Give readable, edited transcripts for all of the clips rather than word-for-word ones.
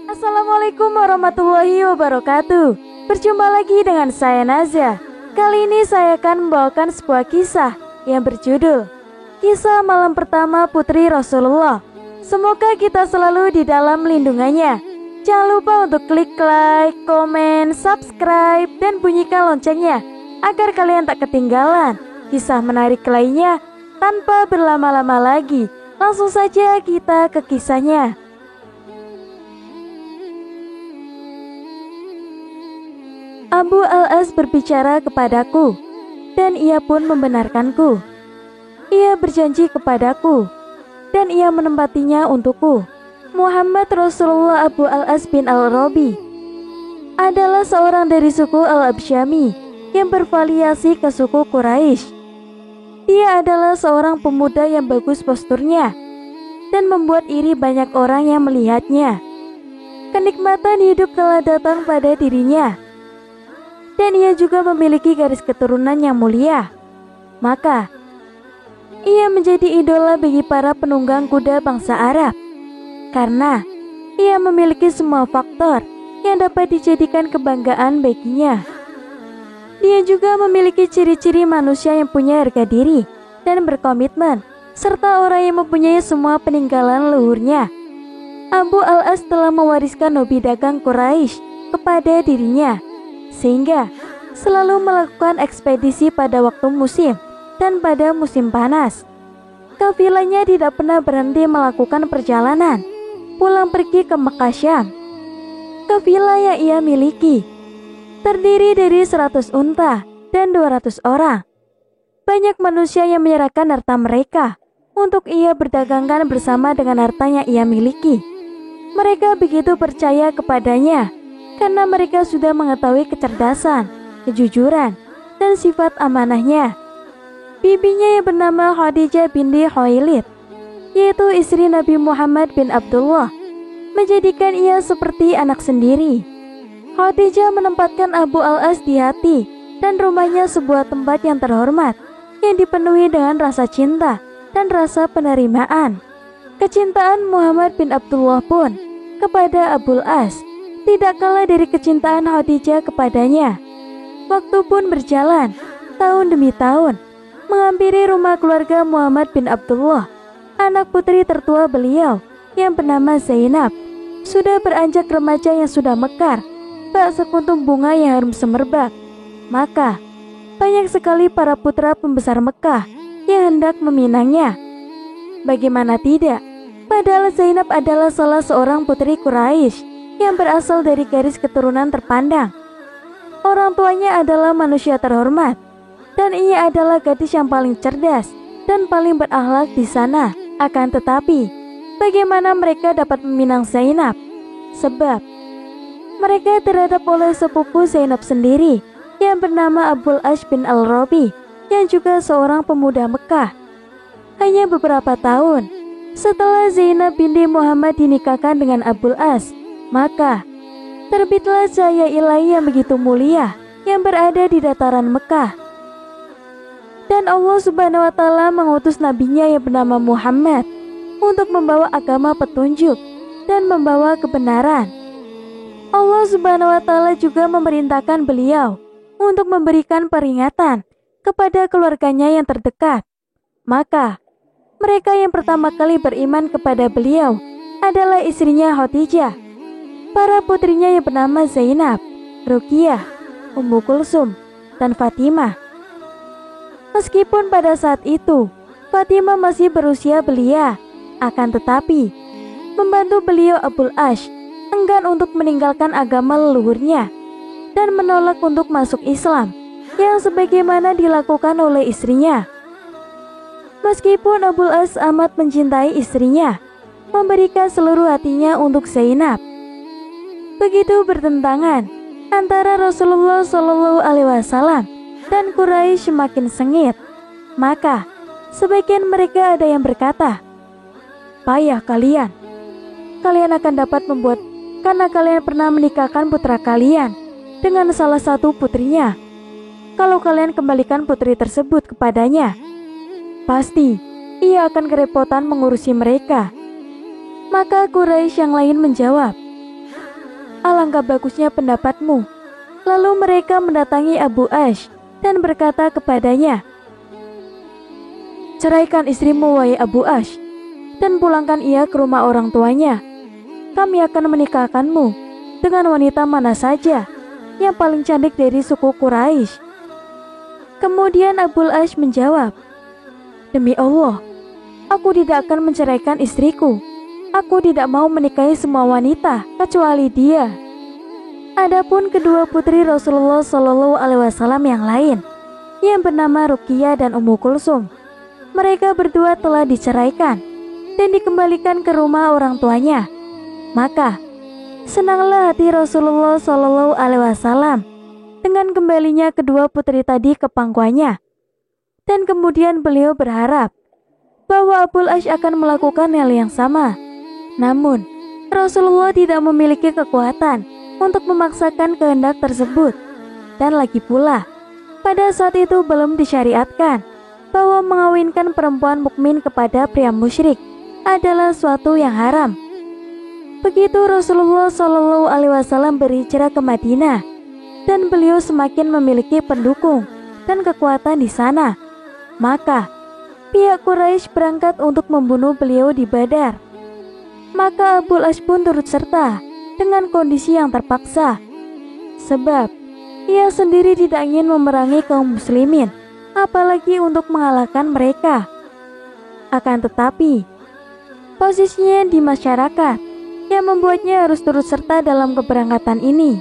Assalamualaikum warahmatullahi wabarakatuh. Berjumpa lagi dengan saya Nazia. Kali ini saya akan membawakan sebuah kisah yang berjudul Kisah Malam Pertama Putri Rasulullah. Semoga kita selalu di dalam lindungannya. Jangan lupa untuk klik like, komen, subscribe, dan bunyikan loncengnya agar kalian tak ketinggalan kisah menarik lainnya. Tanpa berlama-lama lagi, langsung saja kita ke kisahnya. Abu al-As berbicara kepadaku, dan ia pun membenarkanku. Ia berjanji kepadaku, dan ia menempatinya untukku. Muhammad Rasulullah Abu al-As bin al-Rabi adalah seorang dari suku al-Absyami yang bervariasi ke suku Quraisy. Dia adalah seorang pemuda yang bagus posturnya dan membuat iri banyak orang yang melihatnya. Kenikmatan hidup telah datang pada dirinya, dan ia juga memiliki garis keturunan yang mulia. Maka, ia menjadi idola bagi para penunggang kuda bangsa Arab, karena ia memiliki semua faktor yang dapat dijadikan kebanggaan baginya. Dia juga memiliki ciri-ciri manusia yang punya harga diri dan berkomitmen, serta orang yang mempunyai semua peninggalan leluhurnya. Abu al-As telah mewariskan hobi dagang Quraisy kepada dirinya, sehingga selalu melakukan ekspedisi pada waktu musim dan pada musim panas. Kafilahnya tidak pernah berhenti melakukan perjalanan pulang pergi ke Mekah Syam. Kafilah yang ia miliki terdiri dari 100 unta dan 200 orang. Banyak manusia yang menyerahkan harta mereka untuk ia berdagangkan bersama dengan harta yang ia miliki. Mereka begitu percaya kepadanya karena mereka sudah mengetahui kecerdasan, kejujuran, dan sifat amanahnya. Bibinya yang bernama Khadijah binti Khuwailid, yaitu istri Nabi Muhammad bin Abdullah, menjadikan ia seperti anak sendiri. Khadijah menempatkan Abu al-As di hati dan rumahnya sebuah tempat yang terhormat, yang dipenuhi dengan rasa cinta dan rasa penerimaan. Kecintaan Muhammad bin Abdullah pun kepada Abu al-As tidak kalah dari kecintaan Khadijah kepadanya. Waktu pun berjalan, tahun demi tahun, menghampiri rumah keluarga Muhammad bin Abdullah. Anak putri tertua beliau yang bernama Zainab sudah beranjak remaja yang sudah mekar, bak sekuntum bunga yang harum semerbak. Maka, banyak sekali para putra pembesar Mekah yang hendak meminangnya. Bagaimana tidak, padahal Zainab adalah salah seorang putri Quraisy yang berasal dari garis keturunan terpandang. Orang tuanya adalah manusia terhormat, dan ia adalah gadis yang paling cerdas dan paling berakhlak di sana. Akan tetapi, bagaimana mereka dapat meminang Zainab? Sebab mereka terhadap oleh sepupu Zainab sendiri yang bernama Abul As bin al-Rabi, yang juga seorang pemuda Mekah. Hanya beberapa tahun setelah Zainab binti Muhammad dinikahkan dengan Abul As, maka terbitlah cahaya ilahi yang begitu mulia yang berada di dataran Mekah. Dan Allah Subhanahu wa Ta'ala mengutus nabinya yang bernama Muhammad untuk membawa agama petunjuk dan membawa kebenaran. Allah Subhanahu wa Ta'ala juga memerintahkan beliau untuk memberikan peringatan kepada keluarganya yang terdekat. Maka mereka yang pertama kali beriman kepada beliau adalah istrinya Khadijah, para putrinya yang bernama Zainab, Ruqyah, Ummu Kulsum, dan Fatimah. Meskipun pada saat itu Fatimah masih berusia belia, akan tetapi membantu beliau Abul As enggan untuk meninggalkan agama leluhurnya dan menolak untuk masuk Islam, yang sebagaimana dilakukan oleh istrinya. Meskipun Abul As amat mencintai istrinya, memberikan seluruh hatinya untuk Zainab, begitu bertentangan antara Rasulullah SAW dan Quraisy semakin sengit. Maka sebagian mereka ada yang berkata, "Payah kalian akan dapat membuat karena kalian pernah menikahkan putra kalian dengan salah satu putrinya. Kalau kalian kembalikan putri tersebut kepadanya, pasti ia akan kerepotan mengurusi mereka. Maka Quraisy yang lain menjawab, "Alangkah bagusnya pendapatmu." Lalu mereka mendatangi Abu Ash dan berkata kepadanya, "Ceraikan istrimu, wahai Abu Ash, dan pulangkan ia ke rumah orang tuanya. Kami akan menikahkanmu dengan wanita mana saja yang paling cantik dari suku Quraisy." Kemudian Abu Ash menjawab, "Demi Allah, aku tidak akan menceraikan istriku. Aku tidak mau menikahi semua wanita kecuali dia." Adapun kedua putri Rasulullah SAW yang lain, yang bernama Ruqyah dan Ummu Kulsum, mereka berdua telah diceraikan dan dikembalikan ke rumah orang tuanya. Maka senanglah hati Rasulullah SAW dengan kembalinya kedua putri tadi ke pangkuannya. Dan kemudian beliau berharap bahwa Abu Ash akan melakukan hal yang sama. Namun Rasulullah tidak memiliki kekuatan untuk memaksakan kehendak tersebut. Dan lagi pula, pada saat itu belum disyariatkan bahwa mengawinkan perempuan mukmin kepada pria musyrik adalah suatu yang haram. Begitu Rasulullah SAW berhijrah ke Madinah, dan beliau semakin memiliki pendukung dan kekuatan di sana, maka pihak Quraisy berangkat untuk membunuh beliau di Badar. Maka Abu Ash pun turut serta dengan kondisi yang terpaksa, sebab ia sendiri tidak ingin memerangi kaum muslimin, apalagi untuk mengalahkan mereka. Akan tetapi, posisinya di masyarakat yang membuatnya harus turut serta dalam keberangkatan ini.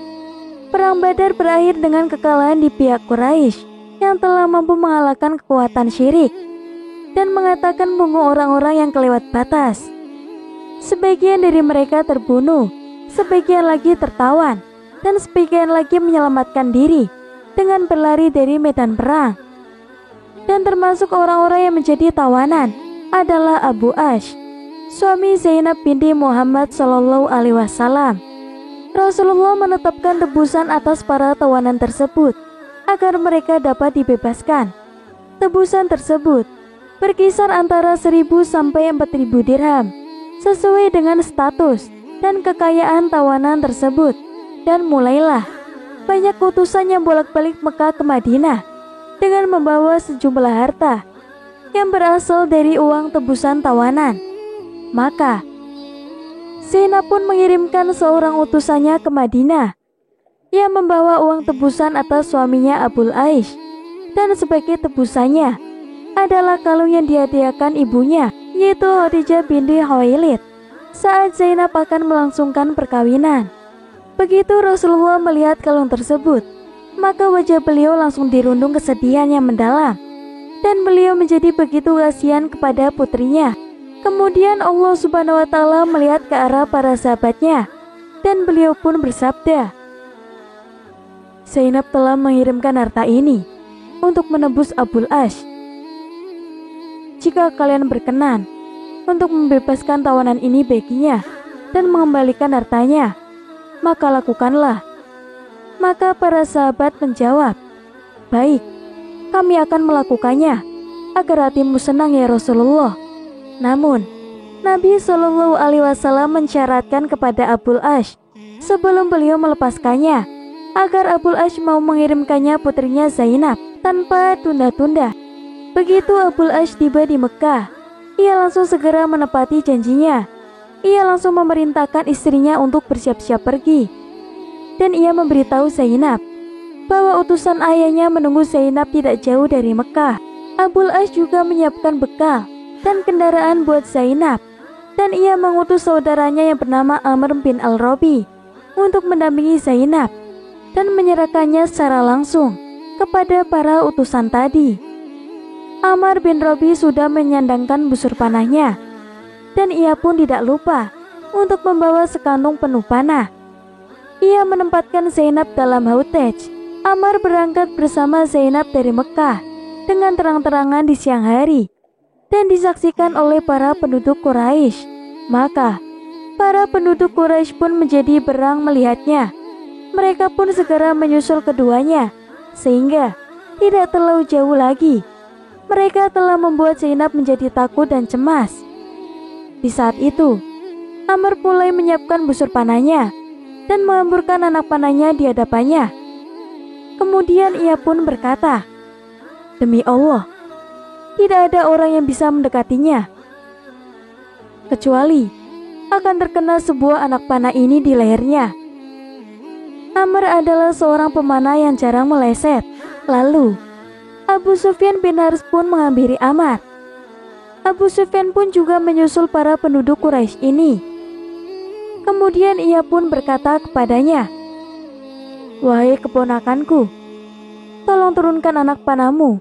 Perang Badar berakhir dengan kekalahan di pihak Quraisy yang telah mampu mengalahkan kekuatan syirik dan mengatakan membunuh orang-orang yang kelewat batas. Sebagian dari mereka terbunuh, sebagian lagi tertawan, dan sebagian lagi menyelamatkan diri dengan berlari dari medan perang. Dan termasuk orang-orang yang menjadi tawanan adalah Abu Ash, suami Zainab binti Muhammad SAW. Rasulullah menetapkan tebusan atas para tawanan tersebut agar mereka dapat dibebaskan. Tebusan tersebut berkisar antara 1.000 sampai 4.000 dirham, sesuai dengan status dan kekayaan tawanan tersebut. Dan mulailah banyak utusan yang bolak-balik Mekah ke Madinah dengan membawa sejumlah harta yang berasal dari uang tebusan tawanan. Maka Zainab pun mengirimkan seorang utusannya ke Madinah yang membawa uang tebusan atas suaminya Abu Ash, dan sebagai tebusannya adalah kalung yang dihadiahkan ibunya, yaitu Khadijah binti Khuwailid, saat Zainab akan melangsungkan perkawinan. Begitu Rasulullah melihat kalung tersebut, maka wajah beliau langsung dirundung kesedihan yang mendalam, dan beliau menjadi begitu kasihan kepada putrinya. Kemudian Allah Subhanahu wa Ta'ala melihat ke arah para sahabatnya, dan beliau pun bersabda, "Zainab telah mengirimkan harta ini untuk menebus Abu Ash. Jika kalian berkenan untuk membebaskan tawanan ini baginya dan mengembalikan hartanya, maka lakukanlah." Maka para sahabat menjawab, "Baik, kami akan melakukannya agar hatimu senang ya Rasulullah." Namun Nabi SAW mensyaratkan kepada Abu Ash sebelum beliau melepaskannya agar Abu Ash mau mengirimkannya putrinya Zainab tanpa tunda-tunda. Begitu Abu Ash tiba di Mekah, ia langsung segera menepati janjinya. Ia langsung memerintahkan istrinya untuk bersiap-siap pergi, dan ia memberitahu Zainab bahwa utusan ayahnya menunggu Zainab tidak jauh dari Mekah. Abu Ash juga menyiapkan bekal dan kendaraan buat Zainab, dan ia mengutus saudaranya yang bernama Amr bin Al-Rabi untuk mendampingi Zainab dan menyerahkannya secara langsung kepada para utusan tadi. Amr bin Rabi sudah menyandangkan busur panahnya, dan ia pun tidak lupa untuk membawa sekantung penuh panah. Ia menempatkan Zainab dalam hautaj. Amr berangkat bersama Zainab dari Mekah dengan terang-terangan di siang hari dan disaksikan oleh para penduduk Quraisy. Maka para penduduk Quraisy pun menjadi berang melihatnya. Mereka pun segera menyusul keduanya, sehingga tidak terlalu jauh lagi mereka telah membuat Zainab menjadi takut dan cemas. Di saat itu Amr mulai menyiapkan busur panahnya dan menghamburkan anak panahnya di hadapannya. Kemudian ia pun berkata, "Demi Allah, tidak ada orang yang bisa mendekatinya, kecuali akan terkena sebuah anak panah ini di lehernya." Amr adalah seorang pemanah yang jarang meleset. Lalu, Abu Sufyan bin Harits pun menghampiri Amr. Abu Sufyan pun juga menyusul para penduduk Quraisy ini. Kemudian ia pun berkata kepadanya, "Wahai keponakanku, tolong turunkan anak panahmu,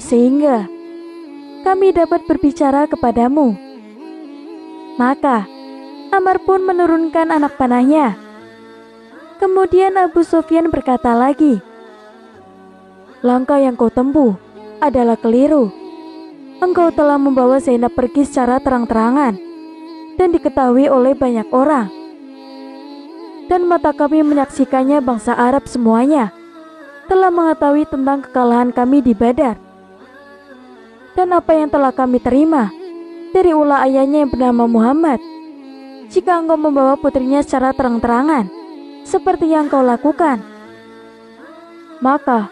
sehingga kami dapat berbicara kepadamu." Maka Amr pun menurunkan anak panahnya. Kemudian Abu Sufyan berkata lagi, "Langkah yang kau tempuh adalah keliru. Engkau telah membawa Zainab pergi secara terang-terangan dan diketahui oleh banyak orang. Dan mata kami menyaksikannya, bangsa Arab semuanya telah mengetahui tentang kekalahan kami di Badar. Dan apa yang telah kami terima dari ulah ayahnya yang bernama Muhammad, jika engkau membawa putrinya secara terang-terangan seperti yang kau lakukan, maka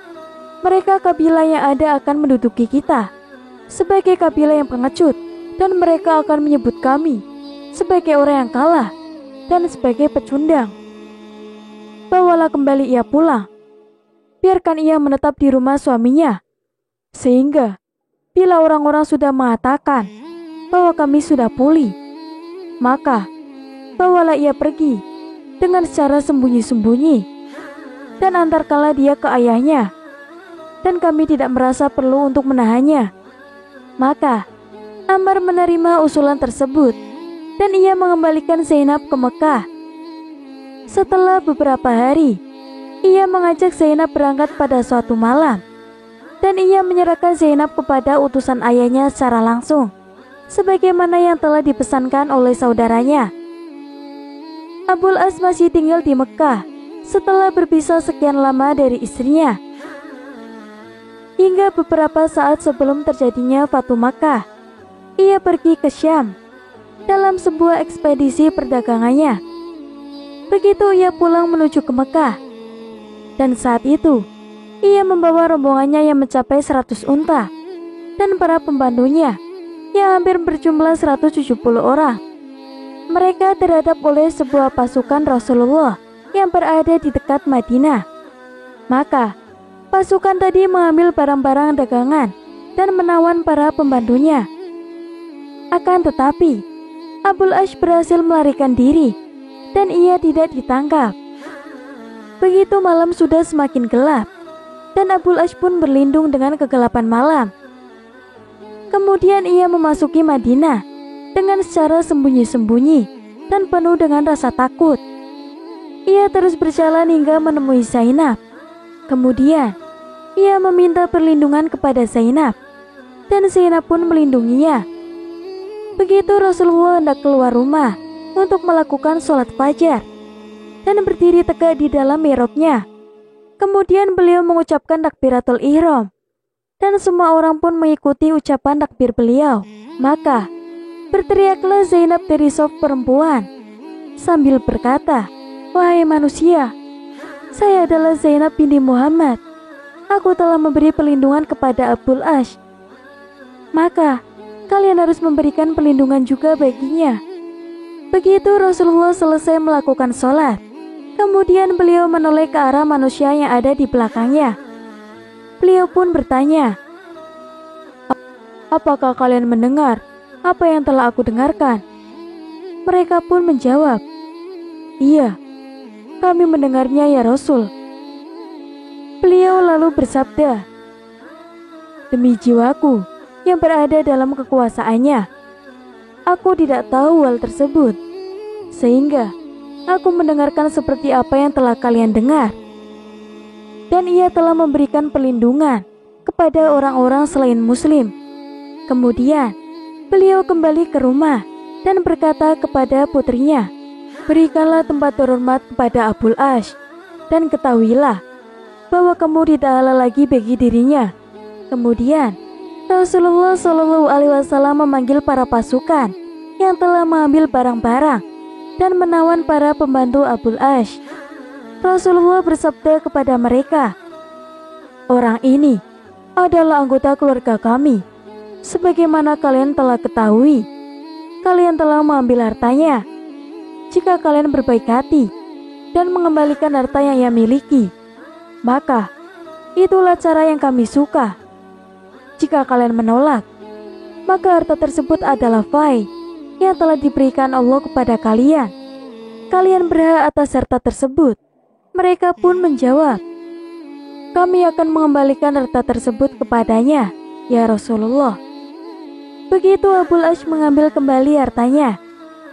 mereka kabilah yang ada akan menduduki kita sebagai kabilah yang pengecut, dan mereka akan menyebut kami sebagai orang yang kalah dan sebagai pecundang. Bawalah kembali ia pulang. Biarkan ia menetap di rumah suaminya, sehingga bila orang-orang sudah mengatakan bahwa kami sudah pulih, maka bawalah ia pergi dengan secara sembunyi-sembunyi dan antarkanlah dia ke ayahnya, dan kami tidak merasa perlu untuk menahannya." Maka Amr menerima usulan tersebut dan ia mengembalikan Zainab ke Mekah. Setelah beberapa hari, ia mengajak Zainab berangkat pada suatu malam, dan ia menyerahkan Zainab kepada utusan ayahnya secara langsung, sebagaimana yang telah dipesankan oleh saudaranya. Abul As masih tinggal di Mekah setelah berpisah sekian lama dari istrinya, hingga beberapa saat sebelum terjadinya Fatu Makkah. Ia pergi ke Syam dalam sebuah ekspedisi perdagangannya. Begitu ia pulang menuju ke Mekah, dan saat itu ia membawa rombongannya yang mencapai 100 unta dan para pembantunya yang hampir berjumlah 170 orang. Mereka terhadap oleh sebuah pasukan Rasulullah yang berada di dekat Madinah. Maka pasukan tadi mengambil barang-barang dagangan dan menawan para pembantunya. Akan tetapi, Abul As berhasil melarikan diri dan ia tidak ditangkap. Begitu malam sudah semakin gelap, dan Abul As pun berlindung dengan kegelapan malam. Kemudian ia memasuki Madinah dengan secara sembunyi-sembunyi dan penuh dengan rasa takut. Ia terus berjalan hingga menemui Zainab. Kemudian ia meminta perlindungan kepada Zainab, dan Zainab pun melindunginya. Begitu Rasulullah hendak keluar rumah untuk melakukan sholat fajar dan berdiri tegak di dalam mihrabnya. Kemudian beliau mengucapkan takbiratul ihram, dan semua orang pun mengikuti ucapan takbir beliau. Maka berteriaklah Zainab dari saf perempuan sambil berkata, "Wahai manusia, saya adalah Zainab binti Muhammad. Aku telah memberi perlindungan kepada Abul As. Maka kalian harus memberikan perlindungan juga baginya." Begitu Rasulullah selesai melakukan sholat, kemudian beliau menoleh ke arah manusia yang ada di belakangnya. Beliau pun bertanya, "Apakah kalian mendengar apa yang telah aku dengarkan?" Mereka pun menjawab, "Iya, kami mendengarnya ya Rasul." Beliau lalu bersabda, "Demi jiwaku yang berada dalam kekuasaannya, aku tidak tahu hal tersebut, sehingga aku mendengarkan seperti apa yang telah kalian dengar. Dan ia telah memberikan perlindungan kepada orang-orang selain muslim." Kemudian beliau kembali ke rumah dan berkata kepada putrinya, "Berikanlah tempat terhormat kepada Abul As, dan ketahuilah bahwa kamu tidak halal lagi bagi dirinya." Kemudian Rasulullah SAW memanggil para pasukan yang telah mengambil barang-barang dan menawan para pembantu Abul Ash. Rasulullah bersabda kepada mereka, "Orang ini adalah anggota keluarga kami. Sebagaimana kalian telah ketahui, kalian telah mengambil hartanya. Jika kalian berbaik hati dan mengembalikan harta yang ia miliki, maka itulah cara yang kami suka. Jika kalian menolak, maka harta tersebut adalah fai yang telah diberikan Allah kepada kalian. Kalian berhak atas harta tersebut." Mereka pun menjawab, "Kami akan mengembalikan harta tersebut kepadanya, ya Rasulullah." Begitu Abul Ash mengambil kembali hartanya,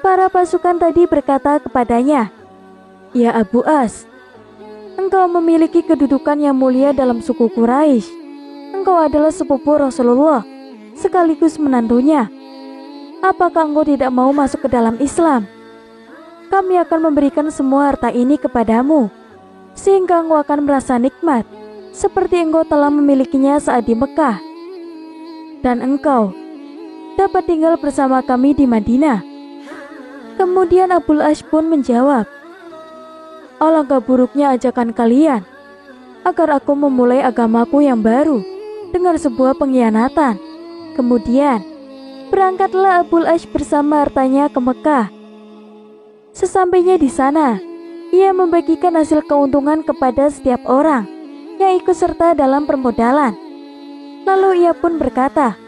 para pasukan tadi berkata kepadanya, "Ya Abu As, engkau memiliki kedudukan yang mulia dalam suku Quraisy. Engkau adalah sepupu Rasulullah, sekaligus menantunya. Apakah engkau tidak mau masuk ke dalam Islam? Kami akan memberikan semua harta ini kepadamu, sehingga engkau akan merasa nikmat, seperti engkau telah memilikinya saat di Mekah. Dan engkau dapat tinggal bersama kami di Madinah." Kemudian Abul Ash pun menjawab, "Alangkah buruknya ajakan kalian agar aku memulai agamaku yang baru dengan sebuah pengkhianatan." Kemudian berangkatlah Abul Ash bersama hartanya ke Mekah. Sesampainya di sana, ia membagikan hasil keuntungan kepada setiap orang yang ikut serta dalam permodalan. Lalu ia pun berkata,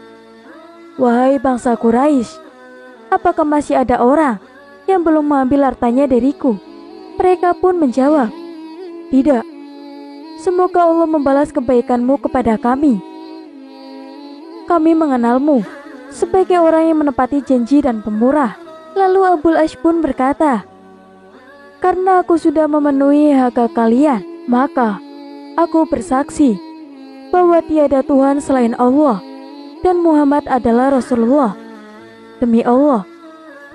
"Wahai bangsa Quraisy, apakah masih ada orang yang belum mengambil hartanya dariku?" Mereka pun menjawab, "Tidak. Semoga Allah membalas kebaikanmu kepada kami. Kami mengenalmu sebagai orang yang menepati janji dan pemurah." Lalu Abul Ash pun berkata, "Karena aku sudah memenuhi hak kalian, maka aku bersaksi bahwa tiada Tuhan selain Allah dan Muhammad adalah Rasulullah. Demi Allah,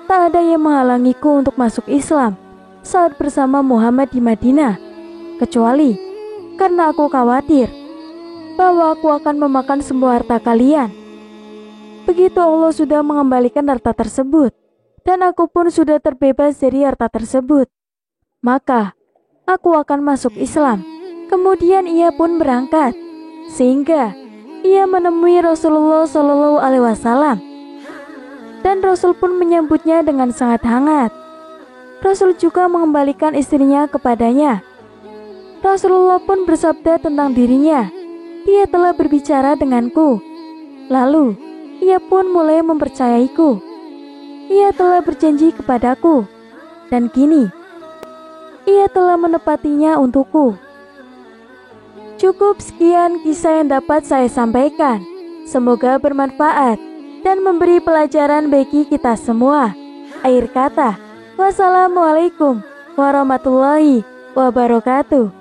tak ada yang menghalangiku untuk masuk Islam saat bersama Muhammad di Madinah, kecuali karena aku khawatir bahwa aku akan memakan semua harta kalian. Begitu Allah sudah mengembalikan harta tersebut, dan aku pun sudah terbebas dari harta tersebut, maka aku akan masuk Islam." Kemudian ia pun berangkat, sehingga ia menemui Rasulullah SAW, dan Rasul pun menyambutnya dengan sangat hangat. Rasul juga mengembalikan istrinya kepadanya. Rasulullah pun bersabda tentang dirinya, "Dia telah berbicara denganku." Lalu ia pun mulai mempercayaiku. Ia telah berjanji kepadaku, dan kini ia telah menepatinya untukku. Cukup sekian kisah yang dapat saya sampaikan. Semoga bermanfaat dan memberi pelajaran bagi kita semua. Akhir kata, wassalamualaikum warahmatullahi wabarakatuh.